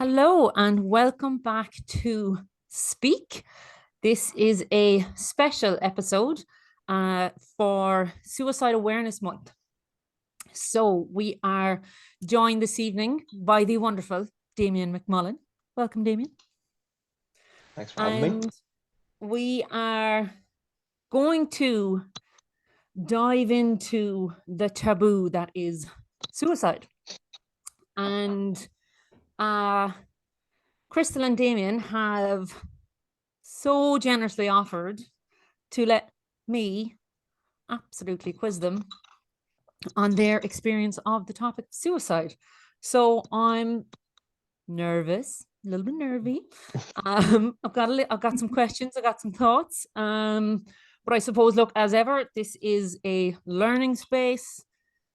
Hello and welcome back to Speak. This is a special episode for Suicide Awareness Month. So we are joined this evening by the wonderful Damien McMullan. Welcome, Damien. Thanks for having me. We are going to dive into the taboo that is suicide. And Crystal and Damien have so generously offered to let me absolutely quiz them on their experience of the topic of suicide. So I'm nervous, a little bit nervy. I've got some questions, I got some thoughts. But I suppose, look, as ever, this is a learning space.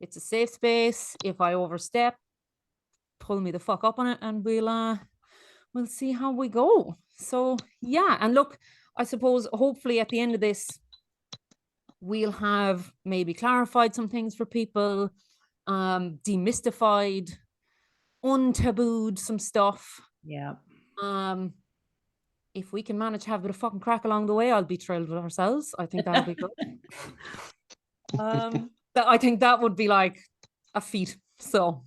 It's a safe space. If I overstep, pull me the fuck up on it, and we'll see how we go. So yeah, and look, I suppose hopefully at the end of this, we'll have maybe clarified some things for people, demystified, untabooed some stuff. Yeah. If we can manage to have a bit of fucking crack along the way, I'll be thrilled with ourselves. I think that'll be good. I think that would be like a feat. So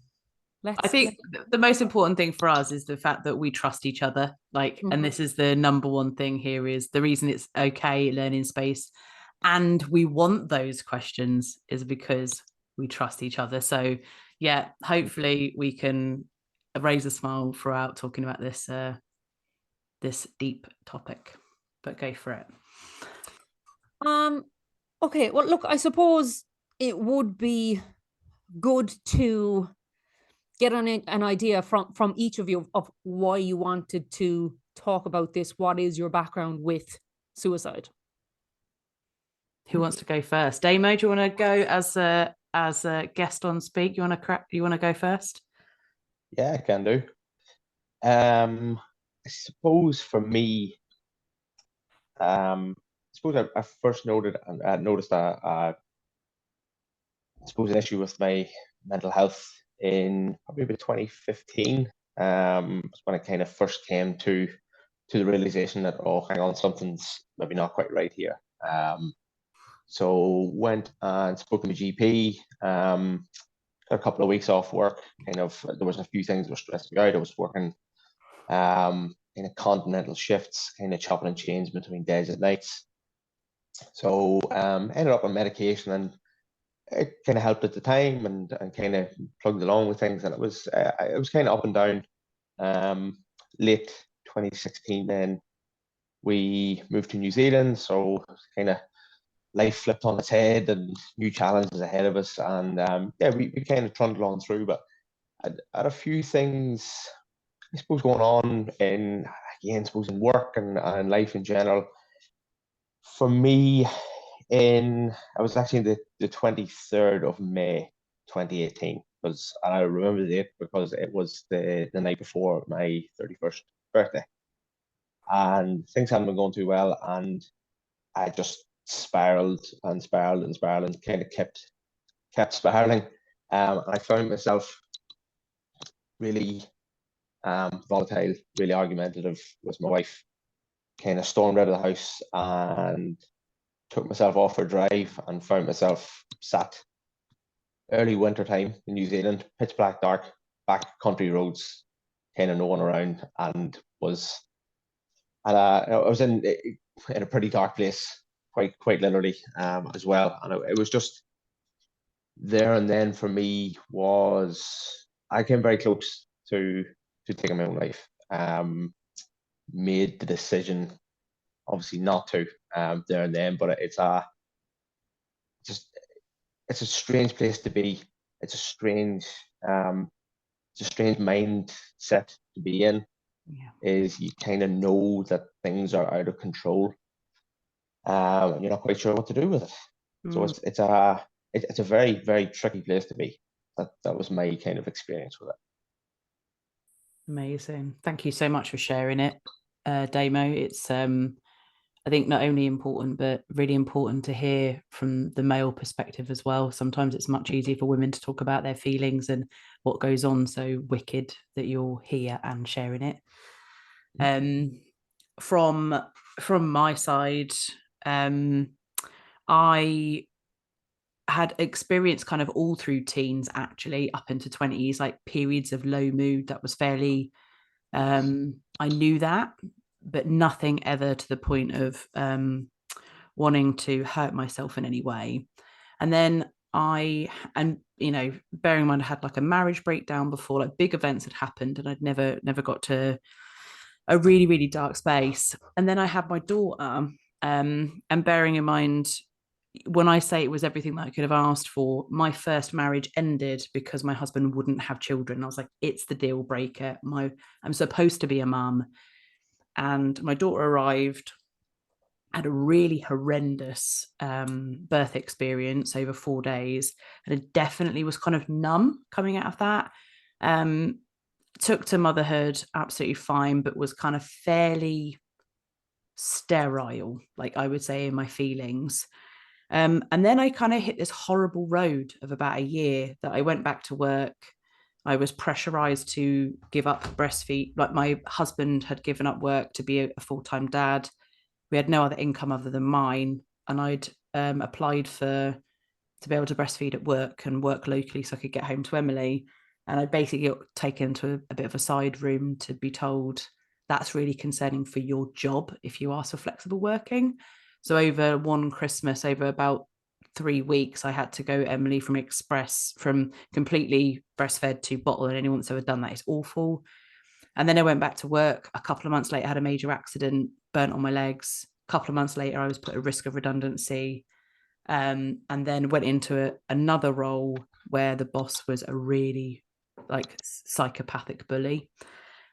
I think the most important thing for us is the fact that we trust each other. And this is the number one thing here, is the reason it's okay learning space. And we want those questions is because we trust each other. So yeah, hopefully we can raise a smile throughout talking about this this deep topic. But go for it. Okay, well, look, I suppose it would be good to get an idea from each of you of why you wanted to talk about this. What is your background with suicide? Who wants to go first? Damo, do you want to go as a guest on Speak? You want to go first? Yeah, I can do. I suppose for me, I suppose I first noticed I suppose an issue with my mental health in probably about 2015. Was when I kind of first came to the realization that, oh, hang on, something's maybe not quite right here. So went and spoke to my GP. A couple of weeks off work. There was a few things that were stressing me out. I was working in a continental shifts, kind of chopping and changing between days and nights. So ended up on medication, and it kind of helped at the time, and kind of plugged along with things. And it was kind of up and down. Late 2016, then we moved to New Zealand, so kind of life flipped on its head and new challenges ahead of us. And yeah, we kind of trundled on through, but I had a few things, I suppose, going on in work and life in general. For me, I was actually the 23rd of May 2018, and I remember the date because it was the night before my 31st birthday, and things hadn't been going too well, and I just spiraled and spiraled and spiraled and kind of kept spiraling. And I found myself really volatile, really argumentative with my wife. Kind of stormed out of the house and took myself off for a drive, and found myself sat early winter time in New Zealand, pitch black dark, back country roads, kind of no one around, and I was in a pretty dark place, quite literally, as well. And it was just there and then for me was, I came very close to taking my own life. Made the decision, obviously not to, there and then, but it's a strange place to be. It's a strange mindset to be in. Yeah. Is you kind of know that things are out of control, and you're not quite sure what to do with it. So it's a very, very tricky place to be. That was my kind of experience with it. Amazing. Thank you so much for sharing it, Damo. It's I think not only important, but really important to hear from the male perspective as well. Sometimes it's much easier for women to talk about their feelings and what goes on. So wicked that you're here and sharing it. From my side, I had experienced kind of all through teens, actually, up into 20s, like periods of low mood that was fairly, I knew that, but nothing ever to the point of wanting to hurt myself in any way. And then bearing in mind I had like a marriage breakdown before, like big events had happened, and I'd never got to a really, really dark space. And then I had my daughter, and bearing in mind, when I say it was everything that I could have asked for, my first marriage ended because my husband wouldn't have children. I was like, it's the deal breaker. I'm supposed to be a mum. And my daughter arrived, had a really horrendous birth experience over 4 days, and it definitely was kind of numb coming out of that. Took to motherhood absolutely fine, but was kind of fairly sterile, like I would say, in my feelings. And then I kind of hit this horrible road of about a year that I went back to work. I was pressurized to give up breastfeed. Like my husband had given up work to be a full-time dad. We had no other income other than mine. And I'd applied to be able to breastfeed at work and work locally so I could get home to Emily. And I basically got taken to a bit of a side room to be told that's really concerning for your job if you ask for flexible working. So over one Christmas, over about 3 weeks, I had to go Emily from completely breastfed to bottle, and anyone that's ever done that is awful. And then I went back to work. A couple of months later, I had a major accident, burnt on my legs. A couple of months later, I was put at risk of redundancy. And then went into another role where the boss was a really like psychopathic bully.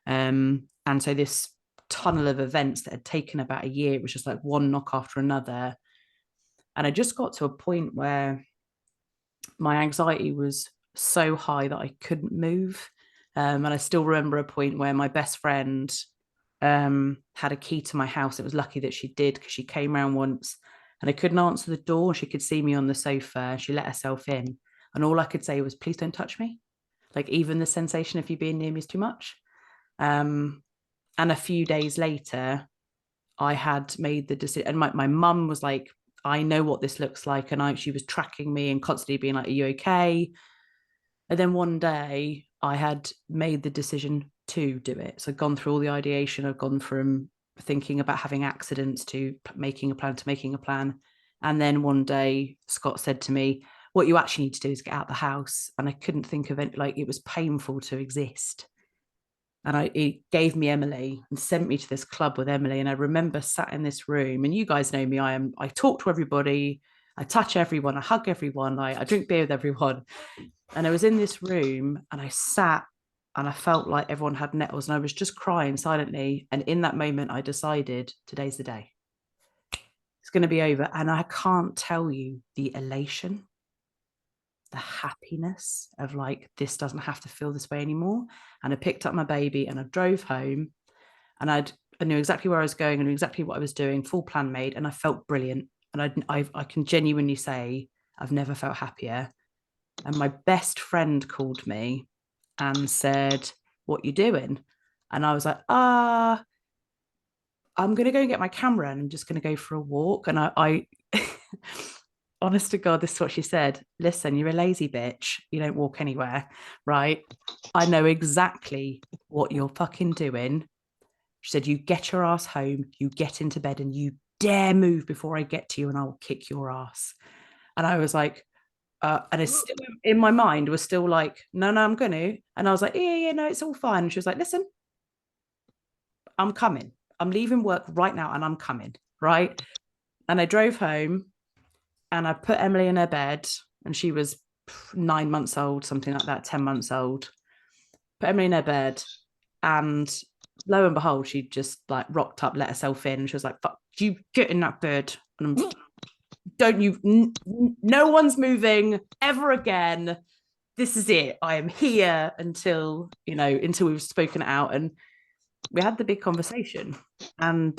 And so this tunnel of events that had taken about a year, it was just like one knock after another. And I just got to a point where my anxiety was so high that I couldn't move. And I still remember a point where my best friend had a key to my house. It was lucky that she did, because she came around once and I couldn't answer the door. She could see me on the sofa. She let herself in. And all I could say was, please don't touch me. Like, even the sensation of you being near me is too much. And a few days later, I had made the decision. And my mum was like, I know what this looks like. And she was tracking me and constantly being like, are you okay? And then one day I had made the decision to do it. So I've gone through all the ideation. I've gone from thinking about having accidents to making a plan. And then one day Scott said to me, what you actually need to do is get out of the house. And I couldn't think of it. Like, it was painful to exist. And it gave me Emily and sent me to this club with Emily. And I remember sat in this room, and you guys know me. I talk to everybody. I touch everyone. I hug everyone. I drink beer with everyone. And I was in this room and I sat and I felt like everyone had nettles, and I was just crying silently. And in that moment, I decided today's the day. It's going to be over. And I can't tell you the elation, the happiness of like, this doesn't have to feel this way anymore. And I picked up my baby and I drove home, and I knew exactly where I was going. I knew exactly what I was doing, full plan made, and I felt brilliant. And I can genuinely say I've never felt happier. And my best friend called me and said, what you doing? And I was like, I'm going to go and get my camera and I'm just going to go for a walk. And I honest to God, this is what she said. Listen, you're a lazy bitch. You don't walk anywhere, right? I know exactly what you're fucking doing. She said, you get your ass home, you get into bed, and you dare move before I get to you and I will kick your ass. And I was like, and it's still in my mind was still like, no, I'm going to. And I was like, yeah, no, it's all fine. And she was like, listen, I'm coming. I'm leaving work right now and I'm coming, right? And I drove home and I put Emily in her bed, and she was 9 months old, something like that, 10 months old. Put Emily in her bed, and lo and behold, she just like rocked up, let herself in. And she was like, fuck, you get in that bed. And no one's moving ever again. This is it. I am here until we've spoken it out. And we had the big conversation. And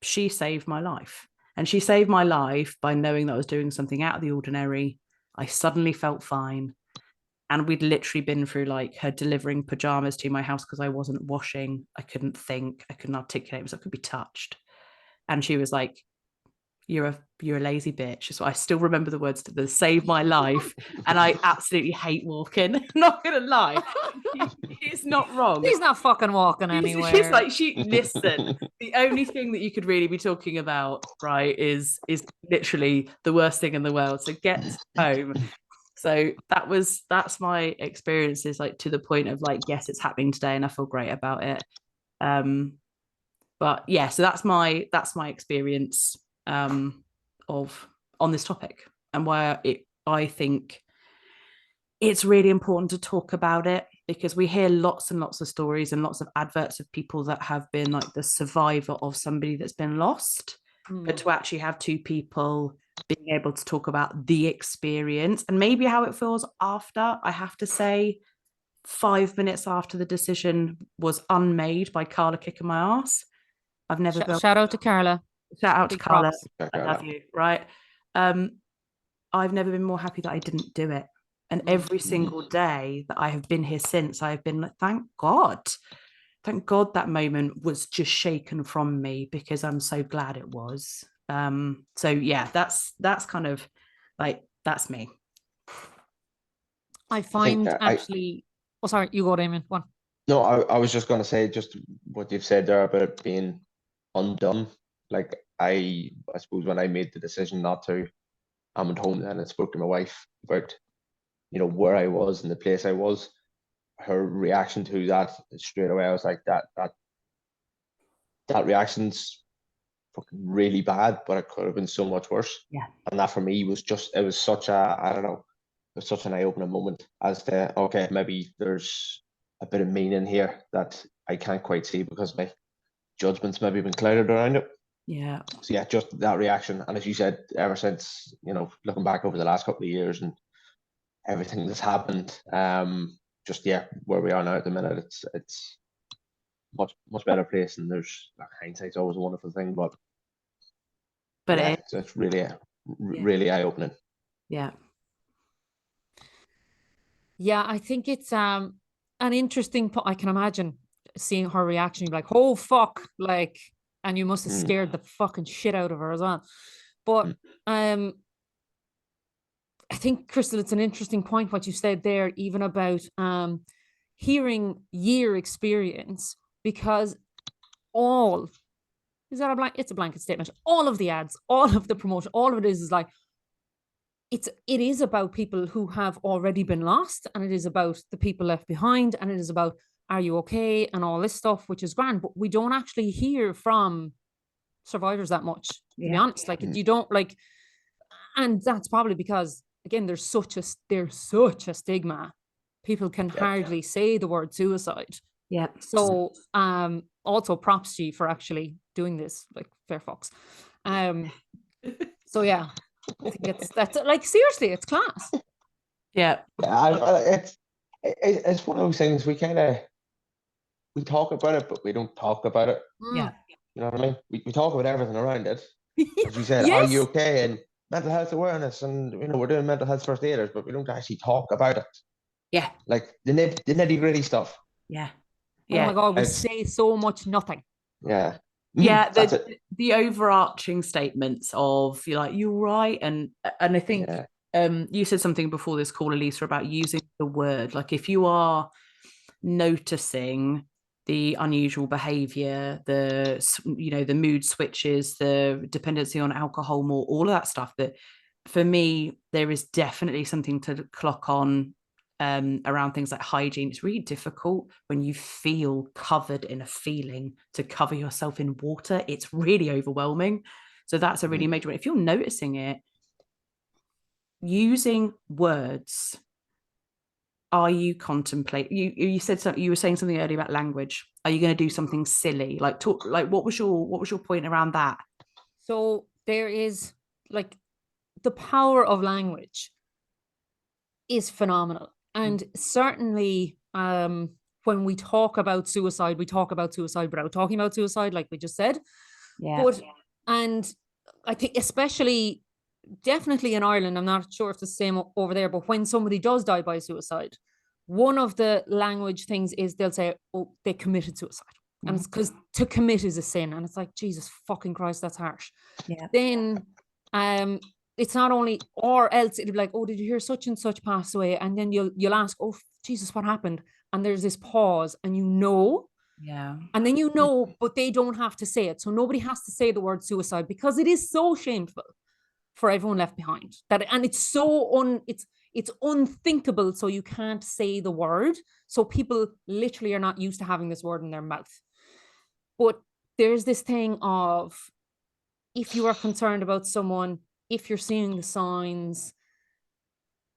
she saved my life. And she saved my life by knowing that I was doing something out of the ordinary. I suddenly felt fine. And we'd literally been through like her delivering pajamas to my house because I wasn't washing. I couldn't think. I couldn't articulate because I could be touched. And she was like, you're a lazy bitch. So I still remember the words to save my life. And I absolutely hate walking. Not gonna lie. He's not wrong. He's not fucking walking anywhere. She's like, listen, the only thing that you could really be talking about, right, is literally the worst thing in the world. So get home. So that's my experiences, like to the point of like, yes, it's happening today and I feel great about it. But yeah, so that's my experience of on this topic, and why I think it's really important to talk about it, because we hear lots and lots of stories and lots of adverts of people that have been like the survivor of somebody that's been lost. But to actually have two people being able to talk about the experience and maybe how it feels after, I have to say 5 minutes after the decision was unmade by Carla kicking my ass, I've never been... Shout out to Carla. Shout out to Carla. props. I love you, right? I've never been more happy that I didn't do it. And every single day that I have been here since, I've been like, thank God that moment was just shaken from me, because I'm so glad it was. So yeah, that's kind of like, that's me. I find actually... Oh, sorry, you go, Damien. One. No, I was just going to say just what you've said there about it being undone. Like I suppose when I made the decision not to, I'm at home then and spoke to my wife about, where I was and the place I was. Her reaction to that straight away, I was like, that reaction's fucking really bad, but it could have been so much worse. Yeah. And that for me was it was such I don't know, it was such an eye-opening moment as to, okay, maybe there's a bit of meaning here that I can't quite see because my judgment's maybe been clouded around it. Yeah. So yeah, just that reaction. And as you said, ever since, looking back over the last couple of years and everything that's happened, just where we are now at the minute, it's much better place, and there's hindsight's always a wonderful thing, but yeah, it's really eye-opening. Yeah. Yeah, I think it's an interesting I can imagine seeing her reaction. You'd be like, oh fuck, like, and you must have scared the fucking shit out of her as well. But I think, Crystal, it's an interesting point what you said there, even about hearing year experience, because it's a blanket statement. All of the ads, all of the promotion, all of it is like, it is about people who have already been lost, and it is about the people left behind, and it is about, are you okay, and all this stuff, which is grand, but we don't actually hear from survivors that much, to be honest. Like, you don't, like, and that's probably because, again, there's such a stigma. People can hardly say the word suicide. Yeah. So also props to you for actually doing this, like, fair fucks. So yeah, I think that's like, seriously, it's class. Yeah. It's one of those things we talk about it, but we don't talk about it. Yeah. You know what I mean? We talk about everything around it. As you said, Yes. Are you okay? And mental health awareness, and we're doing mental health first aiders, but we don't actually talk about it. Yeah. Like the nitty-gritty stuff. Yeah. Oh my God, we say so much nothing. Yeah. Yeah, the overarching statements of, you're like, you're right, and I think you said something before this call, Elisa, about using the word. Like, if you are noticing the unusual behavior, the mood switches, the dependency on alcohol, more, all of that stuff, that for me there is definitely something to clock on around things like hygiene. It's really difficult when you feel covered in a feeling to cover yourself in water. It's really overwhelming. So that's a really major one. If you're noticing it, using words. Are you contemplating? You said something. You were saying something earlier about language. Are you going to do something silly? Like, talk. Like, what was your point around that? So there is, like, the power of language is phenomenal, and certainly when we talk about suicide without talking about suicide, like we just said. Yeah. But, and I think especially, definitely in Ireland, I'm not sure if it's the same over there, but when somebody does die by suicide, one of the language things is they'll say, oh, they committed suicide. And it's because to commit is a sin. And it's like, Jesus fucking Christ, that's harsh. Yeah. Then it's not only, or else it'll be like, oh, did you hear such and such pass away? And then you'll ask, oh, Jesus, what happened? And there's this pause, and you know. Yeah. And then you know, but they don't have to say it. So nobody has to say the word suicide, because it is so shameful for everyone left behind. And it's so it's unthinkable. So you can't say the word. So people literally are not used to having this word in their mouth. But there's this thing of, if you are concerned about someone, if you're seeing the signs,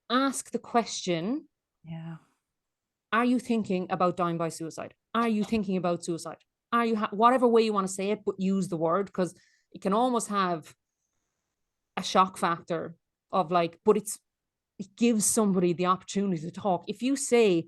ask the question. Yeah. Are you thinking about dying by suicide? Are you thinking about suicide? Are you whatever way you want to say it, but use the word, because it can almost have a shock factor of like, but it gives somebody the opportunity to talk. If you say,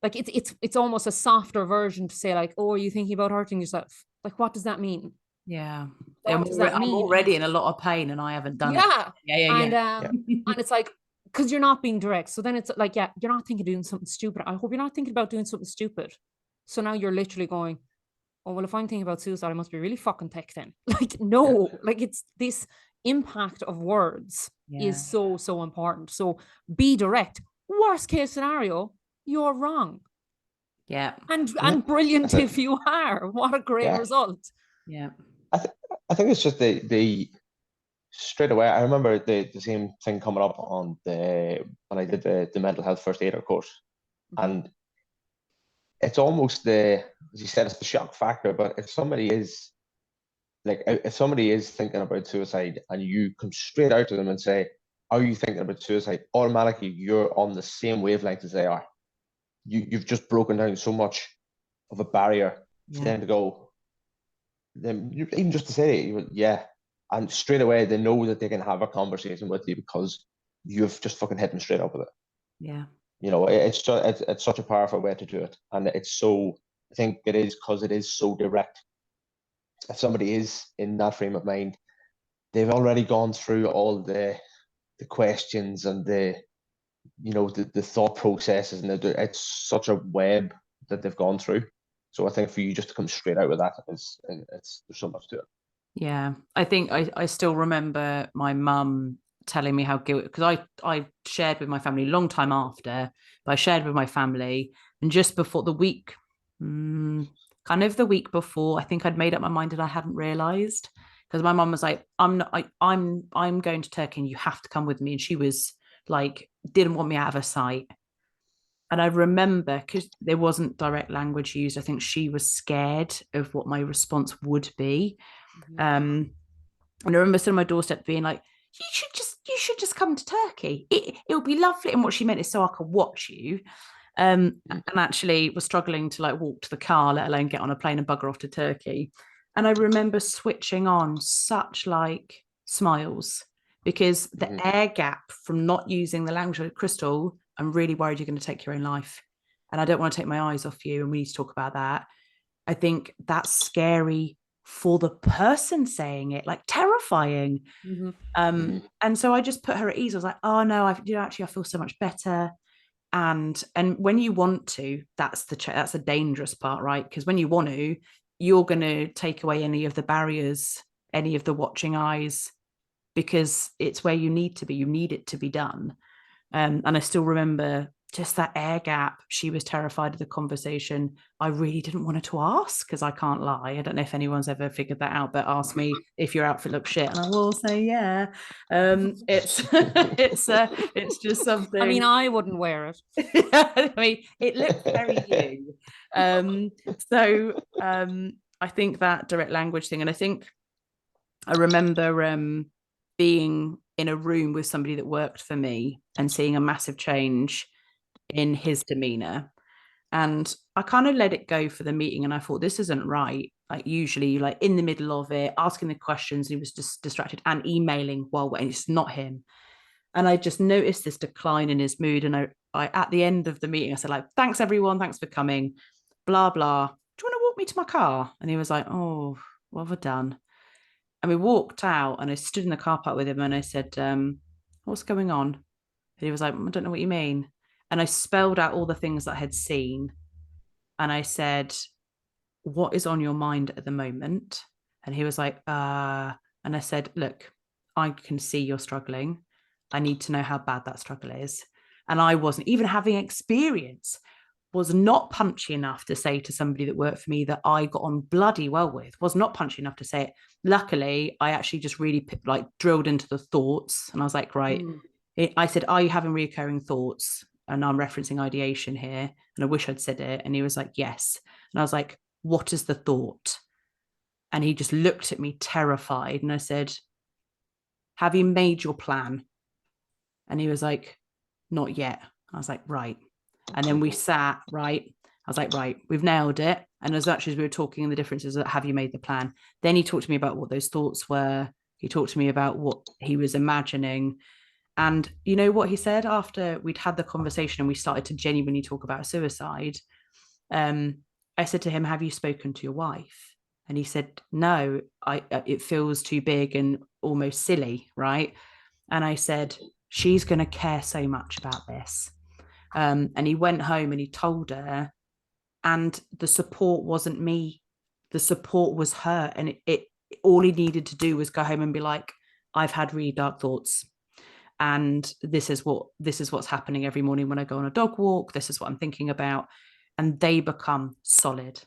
like, it's almost a softer version to say like, oh, are you thinking about hurting yourself? Like, what does that mean? Yeah. What does that I'm mean? already in a lot of pain and I haven't done it. Yeah. And Yeah. it's like, because you're not being direct. So then it's like, yeah, you're not thinking of doing something stupid. I hope you're not thinking about doing something stupid. So now you're literally going, oh, well, if I'm thinking about suicide, I must be really fucking thick then. Like, no, like, it's this impact of words is so important. So be direct. Worst case scenario, you're wrong. Yeah. And brilliant if you are. What a great result. Yeah. I think it's just the straight away. I remember the same thing coming up on when I did the mental health first aider course, and it's almost as you said, it's the shock factor. But if somebody is thinking about suicide, and you come straight out to them and say, "Are you thinking about suicide?" automatically you're on the same wavelength as they are. You've just broken down so much of a barrier for them to go. Then even just to say, yeah, and straight away they know that they can have a conversation with you because you've just fucking hit them straight up with it. Yeah. You know, it's such a powerful way to do it, and it's so. I think it is because it is so direct. If somebody is in that frame of mind, they've already gone through all the questions and the thought processes, and it's such a web that they've gone through. So I think for you just to come straight out with that there's so much to it. Yeah, I think I still remember my mum telling me how guilty, because I shared with my family a long time after, but I shared with my family, and just before the week, kind of the week before, I think I'd made up my mind and I hadn't realised, because my mum was like, I'm going to Turkey and you have to come with me, and she was like, didn't want me out of her sight. And I remember, because there wasn't direct language used, I think she was scared of what my response would be. And I remember sitting on my doorstep being like, you should just come to Turkey. It'll be lovely. And what she meant is so I could watch you. And actually was struggling to like walk to the car, let alone get on a plane and bugger off to Turkey. And I remember switching on such like smiles, because the air gap from not using the language of Crystal, I'm really worried you're going to take your own life. And I don't want to take my eyes off you. And we need to talk about that. I think that's scary for the person saying it, like terrifying. And so I just put her at ease. I was like, oh no, I feel so much better. And when you want to, that's the dangerous part, right? Because when you want to, you're going to take away any of the barriers, any of the watching eyes, because it's where you need to be. You need it to be done. And I still remember just that air gap. She was terrified of the conversation. I really didn't want her to ask, because I can't lie. I don't know if anyone's ever figured that out, but ask me if your outfit looks shit, and I will say, yeah. It's it's just something. I mean, I wouldn't wear it. I mean, it looks very you. So I think that direct language thing, and I think I remember being in a room with somebody that worked for me and seeing a massive change in his demeanor. And I kind of let it go for the meeting, and I thought, this isn't right. Like, usually, like in the middle of it, asking the questions, he was just distracted and emailing while waiting. It's not him. And I just noticed this decline in his mood. And I at the end of the meeting, I said, like, thanks everyone, thanks for coming, blah blah. Do you want to walk me to my car? And he was like, oh, what have I done? And we walked out, and I stood in the car park with him, and I said, what's going on? And he was like, I don't know what you mean. And I spelled out all the things that I had seen. And I said, what is on your mind at the moment? And he was like, and I said, look, I can see you're struggling. I need to know how bad that struggle is. And I wasn't even having experience, was not punchy enough to say to somebody that worked for me that I got on bloody well with, was not punchy enough to say it. Luckily, I actually just really like drilled into the thoughts. And I was like, right. I said, are you having recurring thoughts? And I'm referencing ideation here. And I wish I'd said it. And he was like, yes. And I was like, what is the thought? And he just looked at me terrified. And I said, have you made your plan? And he was like, not yet. I was like, right. And then we sat, right. I was like, right, we've nailed it. And as much as we were talking and the differences, have you made the plan? Then he talked to me about what those thoughts were. He talked to me about what he was imagining. And you know what he said after we'd had the conversation and we started to genuinely talk about suicide? I said to him, have you spoken to your wife? And he said, no, it feels too big and almost silly, right? And I said, she's going to care so much about this. And he went home and he told her, and the support wasn't me. The support was her. And it all he needed to do was go home and be like, I've had really dark thoughts. And this is what's happening every morning when I go on a dog walk. This is what I'm thinking about. And they become solid.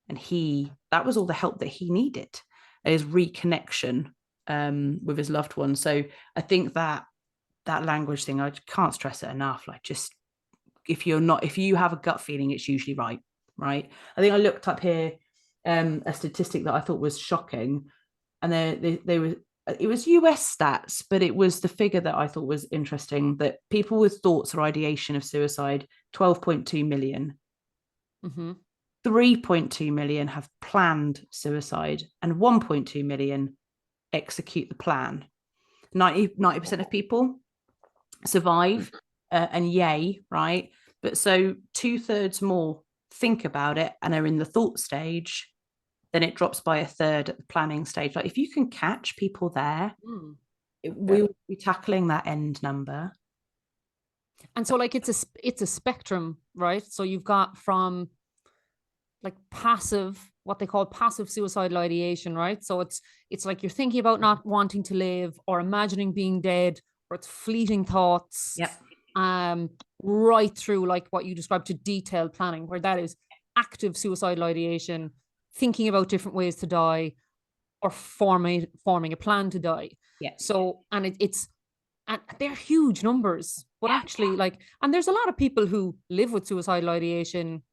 And that was all the help that he needed, is reconnection with his loved one. So I think that language thing, I can't stress it enough. Like, just if you have a gut feeling, it's usually right. I think I looked up here a statistic that I thought was shocking, and it was US stats, but it was the figure that I thought was interesting, that people with thoughts or ideation of suicide, 12.2 million. 3.2 million have planned suicide, and 1.2 million execute the plan. 90% of people survive, and yay, right? But so 2/3 more think about it and are in the thought stage, then it drops by 1/3 at the planning stage. Like, if you can catch people there, we'll be tackling that end number. And so, like, it's a spectrum, right? So you've got from like what they call passive suicidal ideation, right? So it's like you're thinking about not wanting to live or imagining being dead, or it's fleeting thoughts. Right through, like what you described, to detailed planning, where that is active suicidal ideation, thinking about different ways to die, or forming a plan to die. So, and and they're huge numbers, but actually, like, and there's a lot of people who live with suicidal ideation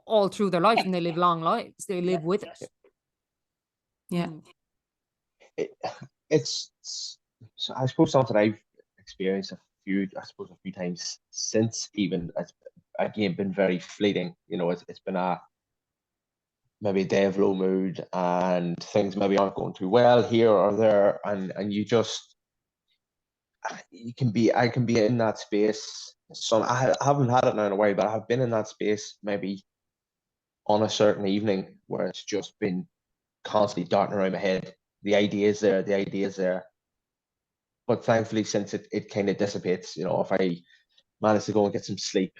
all through their life, and they live long lives. They live with it. It's so I suppose something I've experienced a few times since, even it's again been very fleeting. It's been maybe a day of low mood, and things maybe aren't going too well here or there, and I can be in that space. So I haven't had it now in a while, but I have been in that space maybe on a certain evening where it's just been constantly darting around my head. The idea is there. But thankfully, since it kind of dissipates, if I manage to go and get some sleep,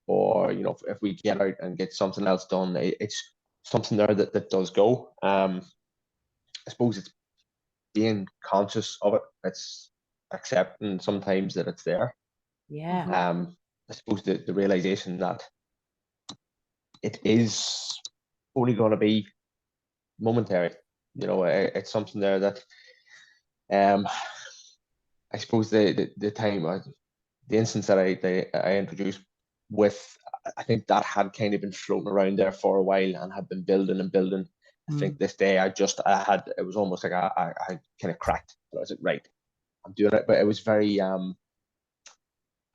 or if we get out and get something else done, it's something there that does go. I suppose it's being conscious of it. It's accepting sometimes that it's there. I suppose the realization that it is only going to be momentary. It's something there that I suppose the instance that I introduced with, I think that had kind of been floating around there for a while and had been building and building. I think this day it was almost like I kind of cracked. I was like, right, I'm doing it. But it was very I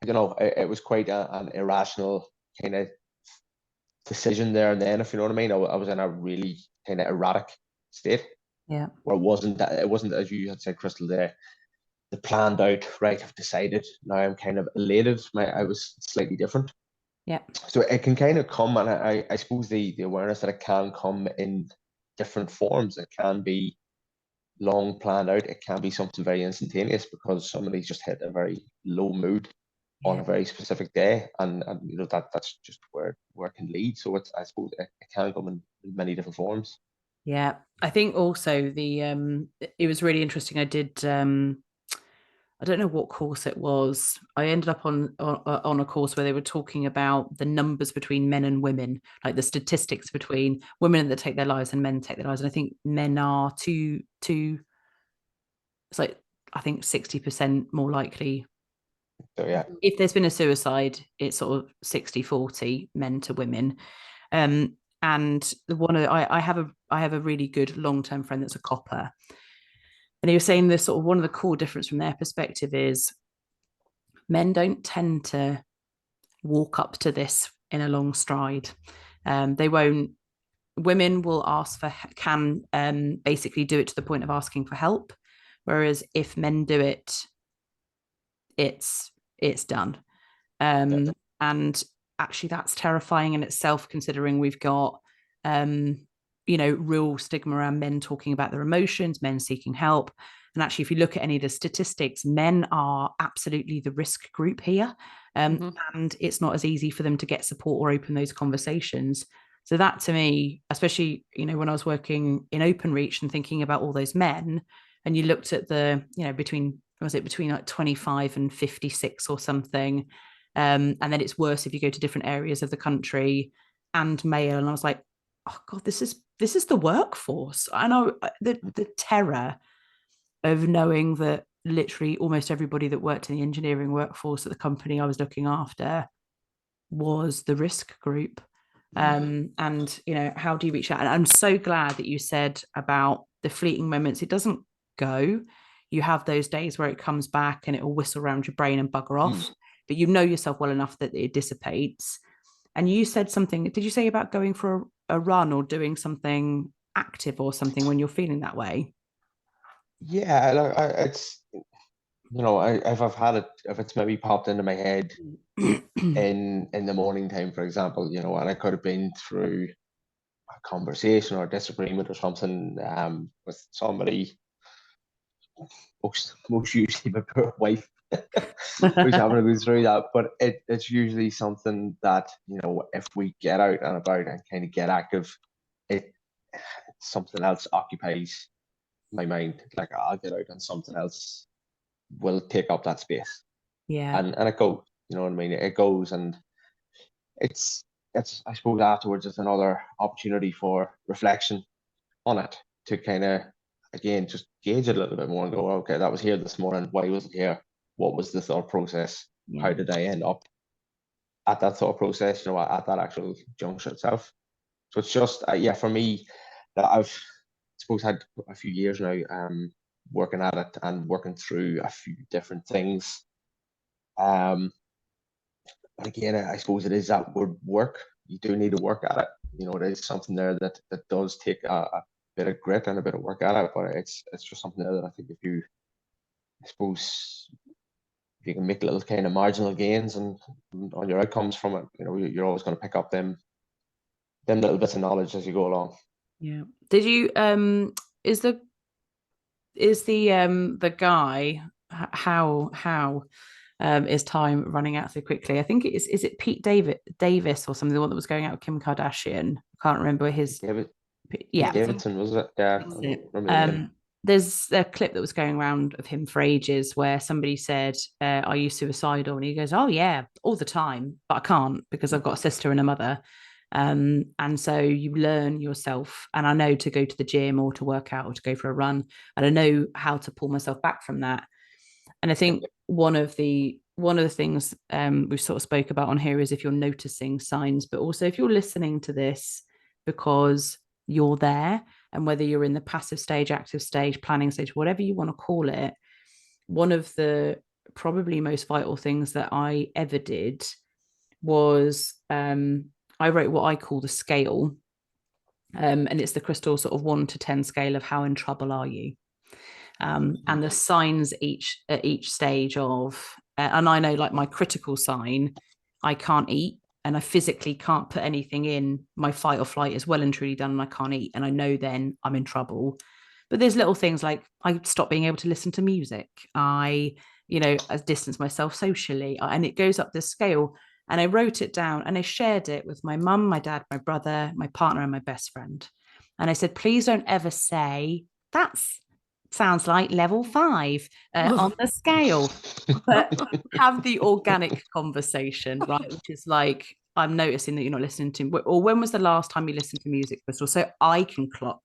don't know, it was quite an irrational kind of decision there and then, if you know what I mean. I was in a really kind of erratic state. Where it wasn't as you had said, Crystal, the planned out, right, I've decided, now I'm kind of elated. I was slightly different. So it can kind of come, and I suppose the awareness that it can come in different forms. It can be long planned out. It can be something very instantaneous because somebody's just hit a very low mood on a very specific day, and you know that's just where it can lead. So I suppose it can come in many different forms. Yeah, I think also it was really interesting. I did I don't know what course it was. I ended up on a course where they were talking about the numbers between men and women, like the statistics between women that take their lives and men take their lives. And I think men are two. It's like I think 60% more likely. So yeah, If there's been a suicide, it's sort of 60-40 men to women. And I have a really good long-term friend that's a copper, and he was saying this sort of one of the core difference from their perspective is men don't tend to walk up to this in a long stride. They won't. Women will ask for can basically do it to the point of asking for help, whereas if men do it, it's done. And actually, that's terrifying in itself, considering we've got real stigma around men talking about their emotions, men seeking help. And actually, if you look at any of the statistics, men are absolutely the risk group here. And it's not as easy for them to get support or open those conversations. So that to me, especially, when I was working in Openreach and thinking about all those men, and you looked at the, between like 25 and 56 or something. And then it's worse if you go to different areas of the country and male. And I was like, oh God, this is the workforce. I know the terror of knowing that literally almost everybody that worked in the engineering workforce at the company I was looking after was the risk group. And how do you reach out? And I'm so glad that you said about the fleeting moments. It doesn't go. You have those days where it comes back and it will whistle around your brain and bugger off, but you know yourself well enough that it dissipates. And you said something, did you say about going for a run or doing something active or something when you're feeling that way? Yeah, it's, if it's maybe popped into my head in the morning time, for example, and I could have been through a conversation or a disagreement or something with somebody, most usually my poor wife, who's having to go through that. But it's usually something that, if we get out and about and kind of get active, something else occupies my mind. Like I'll get out and something else will take up that space. Yeah. And it goes, you know what I mean? It goes, and it's I suppose afterwards it's another opportunity for reflection on it, to kind of again just gauge it a little bit more and go, okay, that was here this morning. Why was it here? What was the thought process? Yeah. How did I end up at that thought process? At that actual juncture itself. So it's just for me, that I've suppose had a few years now working at it and working through a few different things. But again, I suppose it is that word work. You do need to work at it. It is something there that does take a bit of grit and a bit of work at it. But it's just something there that I think I suppose if you can make little kind of marginal gains and on your outcomes from it, you're always going to pick up them little bits of knowledge as you go along. Yeah. Did you is the guy how is time running out so quickly? I think it is it Pete Davis or something, the one that was going out with Kim Kardashian? I can't remember his Pete Davidson, was it? Yeah. There's a clip that was going around of him for ages where somebody said, are you suicidal? And he goes, oh yeah, all the time, but I can't because I've got a sister and a mother. And so you learn yourself, and I know to go to the gym or to work out or to go for a run, and I know how to pull myself back from that. And I think one of the things we've sort of spoke about on here is if you're noticing signs, but also if you're listening to this because you're there, and whether you're in the passive stage, active stage, planning stage, whatever you want to call it, one of the probably most vital things that I ever did was I wrote what I call the scale. And it's the crystal sort of 1 to 10 scale of how in trouble are you. And the signs at each stage of, and I know like my critical sign, I can't eat and I physically can't put anything in, my fight or flight is well and truly done and I can't eat, and I know then I'm in trouble. But there's little things like I stop being able to listen to music. I distance myself socially, and it goes up this scale. And I wrote it down and I shared it with my mum, my dad, my brother, my partner, and my best friend. And I said, please don't ever say that's sounds like level 5 on the scale, but have the organic conversation, right? Which is like, I'm noticing that you're not listening to, or when was the last time you listened to music, Crystal? So I can clock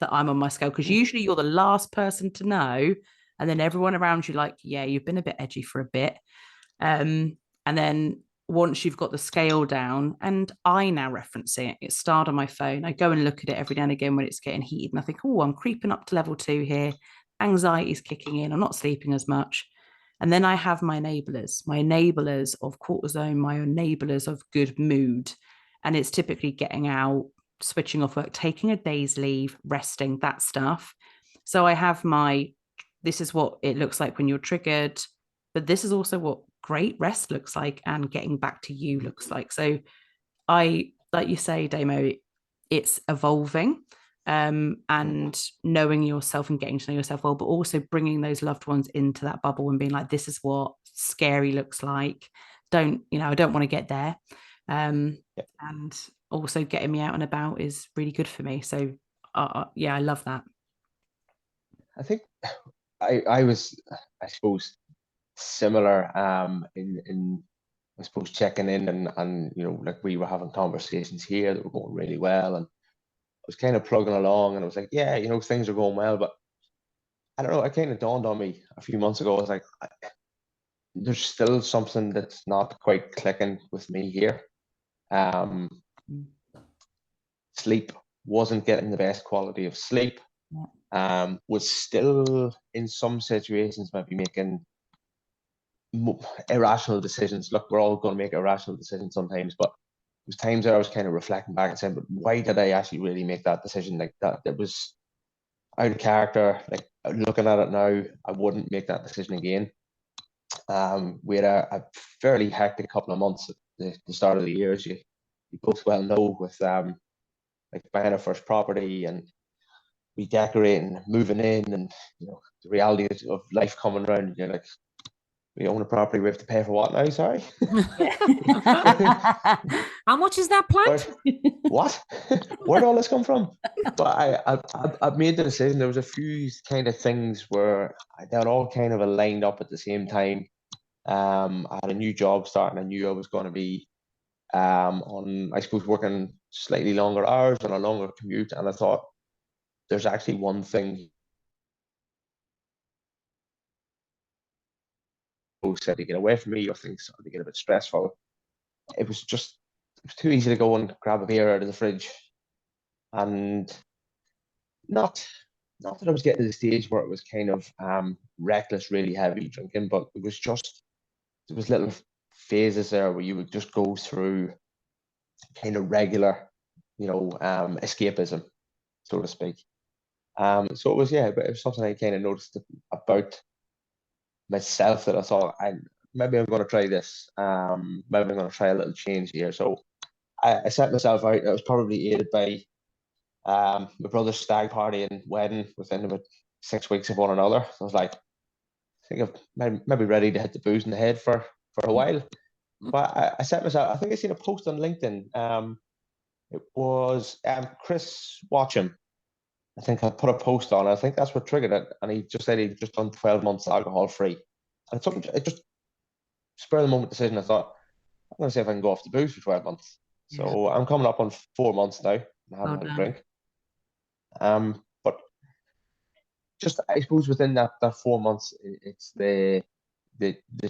that I'm on my scale, because usually you're the last person to know, and then everyone around you like, yeah, you've been a bit edgy for a bit. And then once you've got the scale down, and I now reference it, it's starred on my phone. I go and look at it every now and again when it's getting heated, and I think, oh, I'm creeping up to level 2 here. Anxiety's kicking in. I'm not sleeping as much. And then I have my enablers of cortisone, my enablers of good mood. And it's typically getting out, switching off work, taking a day's leave, resting, that stuff. So I have this is what it looks like when you're triggered, but this is also what great rest looks like and getting back to you looks like. So I, like you say, Damo, it's evolving, and knowing yourself and getting to know yourself well, but also bringing those loved ones into that bubble and being like, this is what scary looks like. I don't want to get there. And also getting me out and about is really good for me. So yeah, I love that. I think I was, I suppose, similar in I suppose checking in, and like we were having conversations here that were going really well, and I was kind of plugging along, and I was like, yeah, things are going well, but I don't know, it kind of dawned on me a few months ago. I was like, there's still something that's not quite clicking with me here. Sleep, wasn't getting the best quality of sleep. Was still in some situations maybe making irrational decisions. Look, we're all going to make irrational decisions sometimes, but there was times that I was kind of reflecting back and saying, but why did I actually really make that decision like that? It was out of character. Like, looking at it now, I wouldn't make that decision again. We had a fairly hectic couple of months at the start of the year, as you both well know, with like buying our first property and redecorating, moving in, and the reality of life coming around. And you're like, we own a property, we have to pay for what now? Sorry. How much is that plant? What? Where did all this come from? But I made the decision. There was a few kind of things where they all kind of aligned up at the same time. I had a new job starting. I knew I was going to be on, I suppose, working slightly longer hours and a longer commute. And I thought, there's actually one thing said to get away from me, or things started to get a bit stressful. It was too easy to go and grab a beer out of the fridge, and not that I was getting to the stage where it was kind of reckless, really heavy drinking, but there was little phases there where you would just go through kind of regular, escapism, so to speak. So it was, but it was something I kind of noticed about myself, that I thought, maybe I'm going to try this. Maybe I'm going to try a little change here. So I set myself out. I was probably aided by my brother's stag party and wedding within about 6 weeks of one another. So I was like, I think I'm maybe ready to hit the booze in the head for a while. But I set myself, I think I seen a post on LinkedIn. It was Chris Watcham. I think I put a post on. I think that's what triggered it. And he just said he'd just done 12 months alcohol free. And it just spur of the moment decision. I thought, I'm going to see if I can go off the booze for 12 months. Yeah. So I'm coming up on 4 months now. I haven't had a drink. But just, I suppose, within that 4 months, it's the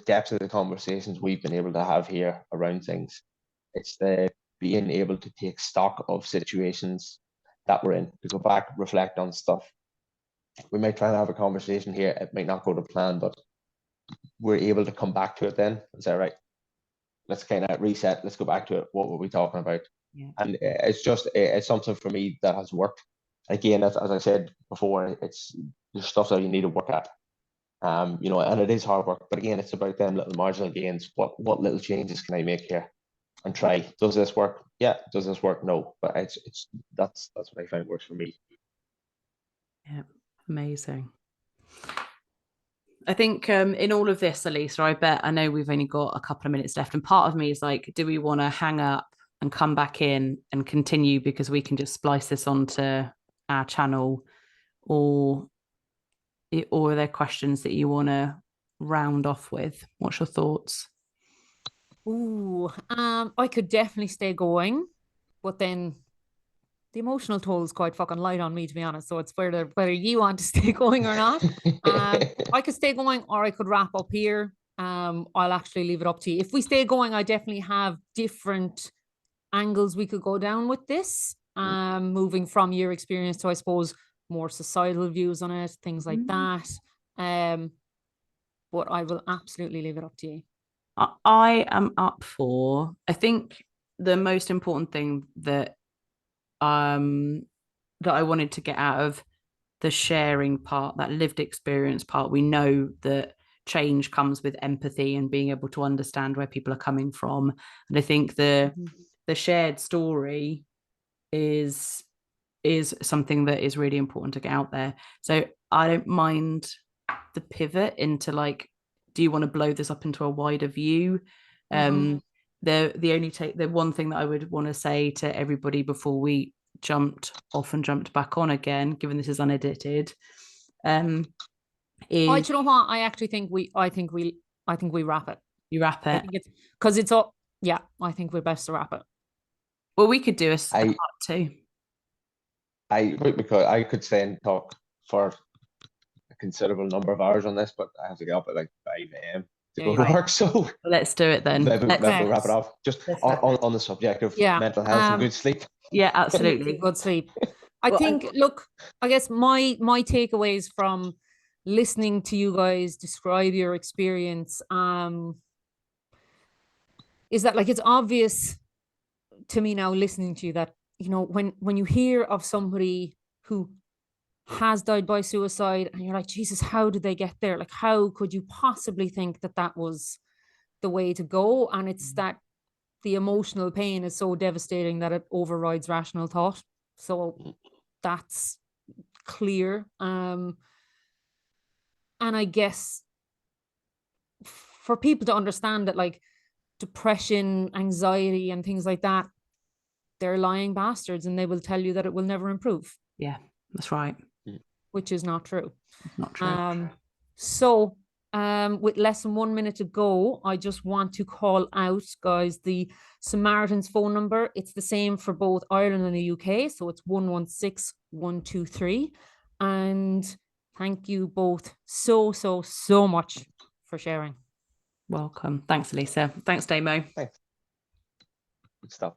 depth of the conversations we've been able to have here around things. It's the being able to take stock of situations that we're in, to go back, reflect on stuff. We might try and have a conversation here. It might not go to plan, but we're able to come back to it then and say, right, let's kind of reset. Let's go back to it. What were we talking about? Yeah. And it's something for me that has worked. Again, as I said before, there's stuff that you need to work at. And it is hard work, but again, it's about them little marginal gains. What little changes can I make here? and try. Does this work? Yeah. Does this work? No. But that's what I find works for me. Yeah, amazing. I think in all of this, Elisa, I know we've only got a couple of minutes left, and part of me is like, do we want to hang up and come back in and continue because we can just splice this onto our channel, or are there questions that you want to round off with? What's your thoughts? Ooh, I could definitely stay going, but then the emotional toll is quite fucking light on me, to be honest. So it's whether you want to stay going or not. I could stay going, or I could wrap up here. I'll actually leave it up to you. If we stay going, I definitely have different angles we could go down with this. Moving from your experience to, I suppose, more societal views on it, things like that. But I will absolutely leave it up to you. I am up for, I think the most important thing that that I wanted to get out of the sharing part, that lived experience part, we know that change comes with empathy and being able to understand where people are coming from. And I think the shared story is something that is really important to get out there. So I don't mind the pivot into like, do you want to blow this up into a wider view? The one thing that I would want to say to everybody before we jumped back on again, given this is unedited, is, you know what? I think we wrap it. You wrap it? I think it's because it's all. Yeah, I think we're best to wrap it. Well, we could do a part two. Because I could stay and talk for a considerable number of hours on this, but I have to get up at like 5 a.m. to go to work. So let's do it then. Maybe we'll wrap it off just on the subject of mental health and good sleep. Yeah, absolutely. Good sleep. I think, look, I guess my takeaways from listening to you guys describe your experience is that, like, it's obvious to me now listening to you that, you know, when you hear of somebody who has died by suicide and you're like, Jesus, how did they get there? Like, how could you possibly think that that was the way to go? And it's that the emotional pain is so devastating that it overrides rational thought. So that's clear. And I guess for people to understand that, like, depression, anxiety, and things like that, they're lying bastards, and they will tell you that it will never improve. Yeah, that's right. Which is not true. It's not true. So with less than 1 minute to go, I just want to call out, guys, the Samaritan's phone number. It's the same for both Ireland and the UK. So it's 116 123. And thank you both so much for sharing. Welcome. Thanks, Elisa. Thanks, Damo. Thanks. Good stuff.